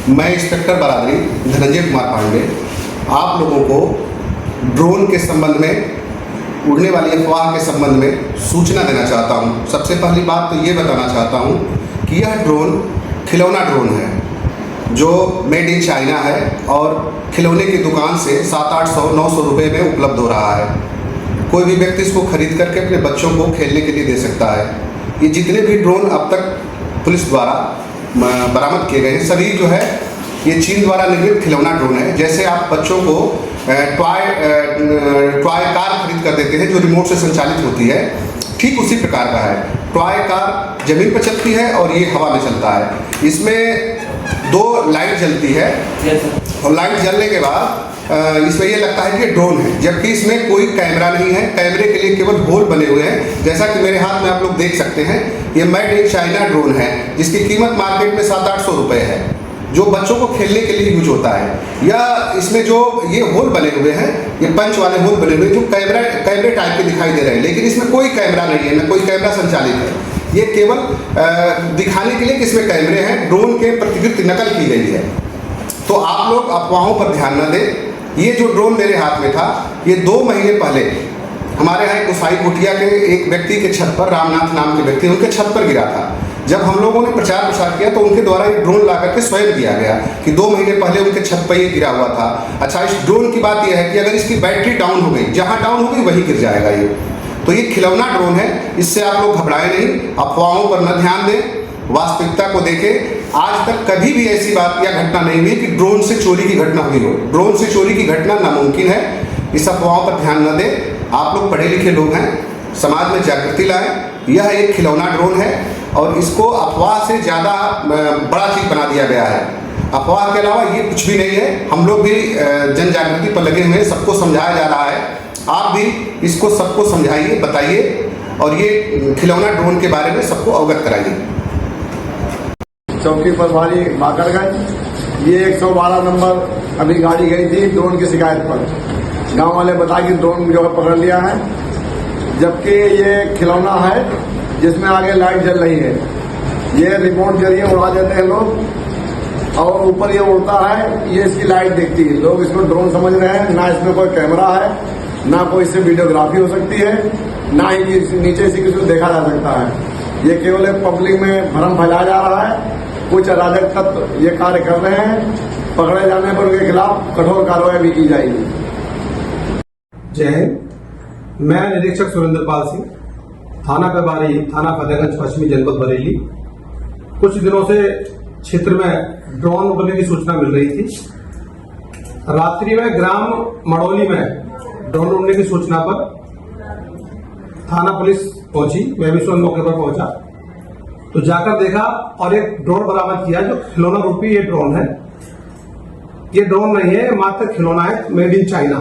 मैं इंस्पेक्टर बरादरी धनंजय कुमार पांडे आप लोगों को ड्रोन के संबंध में, उड़ने वाली अफवाह के संबंध में सूचना देना चाहता हूं। सबसे पहली बात तो ये बताना चाहता हूं कि यह ड्रोन खिलौना ड्रोन है जो मेड इन चाइना है और खिलौने की दुकान से 700-800-900 रुपये में उपलब्ध हो रहा है। कोई भी व्यक्ति इसको खरीद करके अपने बच्चों को खेलने के लिए दे सकता है। ये जितने भी ड्रोन अब तक पुलिस द्वारा बरामद किए गए हैं सभी जो है ये चीन द्वारा निर्मित खिलौना ड्रोन है। जैसे आप बच्चों को टॉय कार खरीद कर देते हैं जो रिमोट से संचालित होती है, ठीक उसी प्रकार का है। टॉय कार जमीन पर चलती है और ये हवा में चलता है। इसमें 2 लाइट जलती है और लाइट जलने के बाद इसमें ये लगता है कि ड्रोन है, जबकि इसमें कोई कैमरा नहीं है। कैमरे के लिए केवल होल बने हुए हैं। जैसा कि मेरे हाथ में आप लोग देख सकते हैं, ये मेड इन चाइना ड्रोन है जिसकी कीमत मार्केट में 700-800 रुपये है, जो बच्चों को खेलने के लिए यूज होता है। या इसमें जो ये होल बने हुए हैं, ये पंच वाले होल बने हुए हैं जो कैमरे टाइप के दिखाई दे रहे हैं, लेकिन इसमें कोई कैमरा नहीं है, न कोई कैमरा संचालित है। ये केवल दिखाने के लिए कि इसमें कैमरे हैं, ड्रोन के प्रतिकृति नकल की गई है। तो आप लोग अफवाहों पर ध्यान न दें। ये जो ड्रोन मेरे हाथ में था, ये 2 महीने पहले हमारे यहाँ गुसाई कुटिया के एक व्यक्ति के छत पर, रामनाथ नाम के व्यक्ति, उनके छत पर गिरा था। जब हम लोगों ने प्रचार प्रसार किया तो उनके द्वारा ये ड्रोन ला करके स्वयं दिया गया कि 2 महीने पहले उनके छत पर ये गिरा हुआ था। अच्छा, इस ड्रोन की बात यह है कि अगर इसकी बैटरी डाउन हो गई, जहाँ डाउन हो गई वहीं गिर जाएगा ये। तो ये खिलौना ड्रोन है, इससे आप लोग घबराएं नहीं, अफवाहों पर न ध्यान दें, वास्तविकता को देखें। आज तक कभी भी ऐसी बात या घटना नहीं हुई कि ड्रोन से चोरी की घटना हुई हो। ड्रोन से चोरी की घटना नामुमकिन है। इस अफवाहों पर ध्यान न दें। आप लोग पढ़े लिखे लोग हैं, समाज में जागृति लाएं। यह एक खिलौना ड्रोन है और इसको अफवाह से ज़्यादा बड़ा चीज़ बना दिया गया है। अफवाह के अलावा ये कुछ भी नहीं है। हम लोग भी जन जागृति पर लगे हुए हैं, सबको समझाया जा रहा है। आप भी इसको सबको समझाइए, बताइए और ये खिलौना ड्रोन के बारे में सबको अवगत कराइए। चौकी प्रभारी बाकरगंज, ये 112 नंबर अभी गाड़ी गई थी ड्रोन की शिकायत पर। गांव वाले बताए कि ड्रोन जो है पकड़ लिया है, जबकि ये खिलौना है जिसमें आगे लाइट जल रही है। ये रिमोट जरिए उड़ा देते हैं लोग और ऊपर ये उड़ता है, ये इसकी लाइट दिखती है। लोग इसको ड्रोन समझ रहे हैं। ना इसमें कोई कैमरा है, ना कोई इससे वीडियोग्राफी हो सकती है, ना ही नीचे से किसी को देखा जा सकता है। ये केवल एक पब्लिक में भ्रम फैलाया जा रहा है। कुछ अराजक तत्व ये कार्य कर रहे हैं। पकड़े जाने पर उनके खिलाफ कठोर कार्रवाई भी की जाएगी। जय हिंद। मैं निरीक्षक सुरेंद्रपाल सिंह, थाना प्रभारी, थाना फतेहगंज पश्चिमी, जनपद बरेली। कुछ दिनों से क्षेत्र में ड्रोन उड़ने की सूचना मिल रही थी। रात्रि में ग्राम मड़ौली में ड्रोन उड़ने की सूचना पर थाना पुलिस पहुंची। मैं भी स्वयं मौके पर पहुंचा तो जाकर देखा और एक ड्रोन बरामद किया जो खिलौना रूपी ये ड्रोन है। ये ड्रोन नहीं है, मात्र खिलौना है, मेड इन चाइना।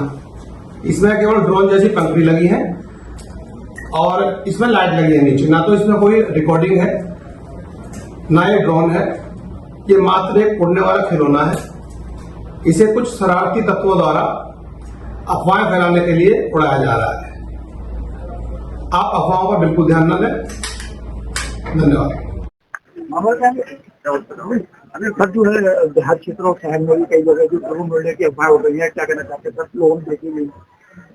इसमें केवल ड्रोन जैसी पंखुड़ी लगी है और इसमें लाइट लगी है नीचे। ना तो इसमें कोई रिकॉर्डिंग है, ना ये ड्रोन है। ये मात्र एक उड़ने वाला खिलौना है। इसे कुछ शरारती तत्वों द्वारा अफवाहें फैलाने के लिए उड़ाया जा रहा है। आप अफवाहों पर बिल्कुल ध्यान न दें। धन्यवाद। अभी सर जो है देहात क्षेत्रों शहर में भी कई जगह जो ड्रोन उड़ने की अफवाह हो रही है, क्या कहना चाहते हैं? 10 लोगों ने देखी नहीं।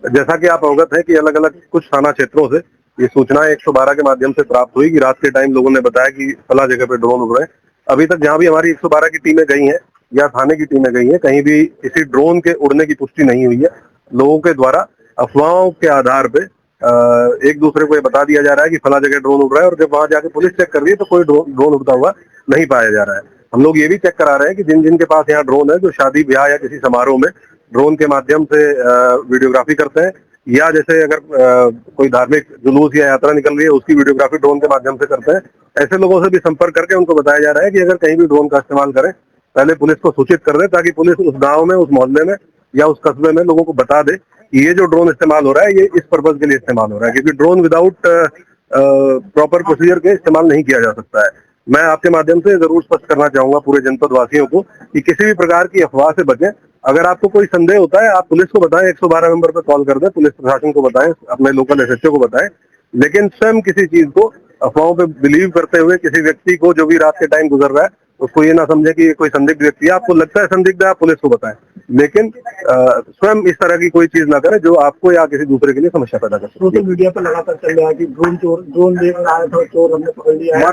जैसा कि आप अवगत हैं कि अलग अलग कुछ थाना क्षेत्रों से ये सूचना 112 के माध्यम से प्राप्त हुई कि रात के टाइम लोगों ने बताया कि फला जगह पे ड्रोन उड़ रहे हैं। अभी तक जहां भी हमारी 112 की टीमें गई हैं या थाने की टीमें गई हैं, कहीं भी किसी ड्रोन के उड़ने की पुष्टि नहीं हुई है। लोगों के द्वारा अफवाहों के आधार पे एक दूसरे को ये बता दिया जा रहा है कि फला जगह ड्रोन उड़ रहा है और जब वहां जाके पुलिस चेक कर रही है तो कोई ड्रोन उड़ता हुआ नहीं पाया जा रहा है। हम लोग ये भी चेक करा रहे हैं कि जिन जिन के पास यहाँ ड्रोन है, जो शादी ब्याह या किसी समारोह में ड्रोन के माध्यम से वीडियोग्राफी करते हैं, या जैसे अगर कोई धार्मिक जुलूस या यात्रा निकल रही है उसकी वीडियोग्राफी ड्रोन के माध्यम से करते हैं, ऐसे लोगों से भी संपर्क करके उनको बताया जा रहा है कि अगर कहीं भी ड्रोन का इस्तेमाल करें पहले पुलिस को सूचित कर दे, ताकि पुलिस उस गाँव में, उस मोहल्ले में या उस कस्बे में लोगों को बता दे कि ये जो ड्रोन इस्तेमाल हो रहा है ये इस पर्पज के लिए इस्तेमाल हो रहा है, क्योंकि ड्रोन विदाउट प्रॉपर प्रोसीजर के इस्तेमाल नहीं किया जा सकता है। मैं आपके माध्यम से जरूर स्पष्ट करना चाहूंगा पूरे जनपद वासियों को कि किसी भी प्रकार की अफवाह से बचें। अगर आपको कोई संदेह होता है आप पुलिस को बताएं, 112 नंबर पर कॉल कर दें, पुलिस प्रशासन को बताएं, अपने लोकल एसएचओ को बताएं, लेकिन स्वयं किसी चीज को अफवाहों पे बिलीव करते हुए किसी व्यक्ति को जो भी रात के टाइम गुजर रहा है उसको ये ना समझे कि ये कोई संदिग्ध व्यक्ति है। आपको लगता है संदिग्ध है, आप पुलिस को बताएं, लेकिन स्वयं इस तरह की कोई चीज ना करें जो आपको या किसी दूसरे के लिए समस्या पैदा कर सकती है। सोशल मीडिया पर लगातार चल रहा है कि ड्रोन देख रहा है तो चोर हमने पकड़ लिया है।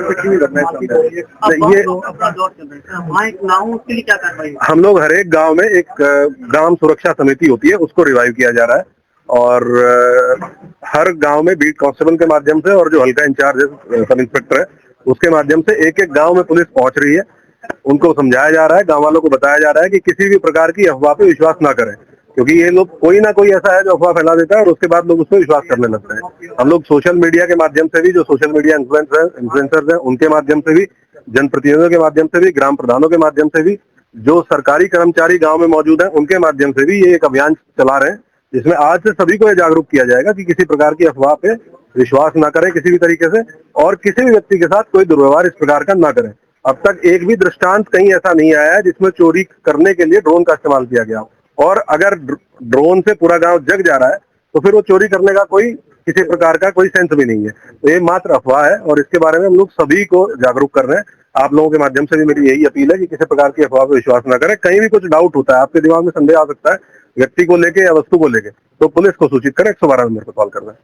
हम लोग हर एक गांव में एक ग्राम सुरक्षा समिति होती है, उसको रिवाइव किया जा रहा है और हर गांव में बीट कांस्टेबल के माध्यम से और जो हल्का इंचार्ज है सब इंस्पेक्टर है उसके माध्यम से एक एक गांव में पुलिस पहुंच रही है। उनको समझाया जा रहा है, गांव वालों को बताया जा रहा है कि किसी भी प्रकार की अफवाह पे विश्वास ना करें, क्योंकि ये लोग कोई ना कोई ऐसा है जो अफवाह फैला देता है और उसके बाद लोग उस पर विश्वास करने लगते हैं। हम लोग सोशल मीडिया के माध्यम से भी, जो सोशल मीडिया इन्फ्लुएंसर्स हैं उनके माध्यम से भी, जनप्रतिनिधियों के माध्यम से भी, ग्राम प्रधानों के माध्यम से भी, जो सरकारी कर्मचारी गांव में मौजूद हैं उनके माध्यम से भी ये एक अभियान चला रहे हैं, जिसमें आज से सभी को ये जागरूक किया जाएगा कि किसी प्रकार की अफवाह पे विश्वास ना करें किसी भी तरीके से, और किसी भी व्यक्ति के साथ कोई दुर्व्यवहार इस प्रकार का ना करें। अब तक एक भी दृष्टांत कहीं ऐसा नहीं आया है जिसमें चोरी करने के लिए ड्रोन का इस्तेमाल किया गया हो, और अगर ड्रोन से पूरा गांव जग जा रहा है तो फिर वो चोरी करने का कोई किसी प्रकार का कोई सेंस भी नहीं है। तो ये मात्र अफवाह है और इसके बारे में हम लोग सभी को जागरूक कर रहे हैं। आप लोगों के माध्यम से भी मेरी यही अपील है कि किसी प्रकार की अफवाह पर विश्वास ना करें। कहीं भी कुछ डाउट होता है, आपके दिमाग में संदेह आ सकता है व्यक्ति को लेके या वस्तु को लेके, तो पुलिस को सूचित करें, 112 नंबर पर कॉल करना है।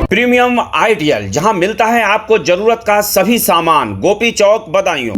प्रीमियम आइडियल, जहां मिलता है आपको जरूरत का सभी सामान, गोपी चौक, बदायूं।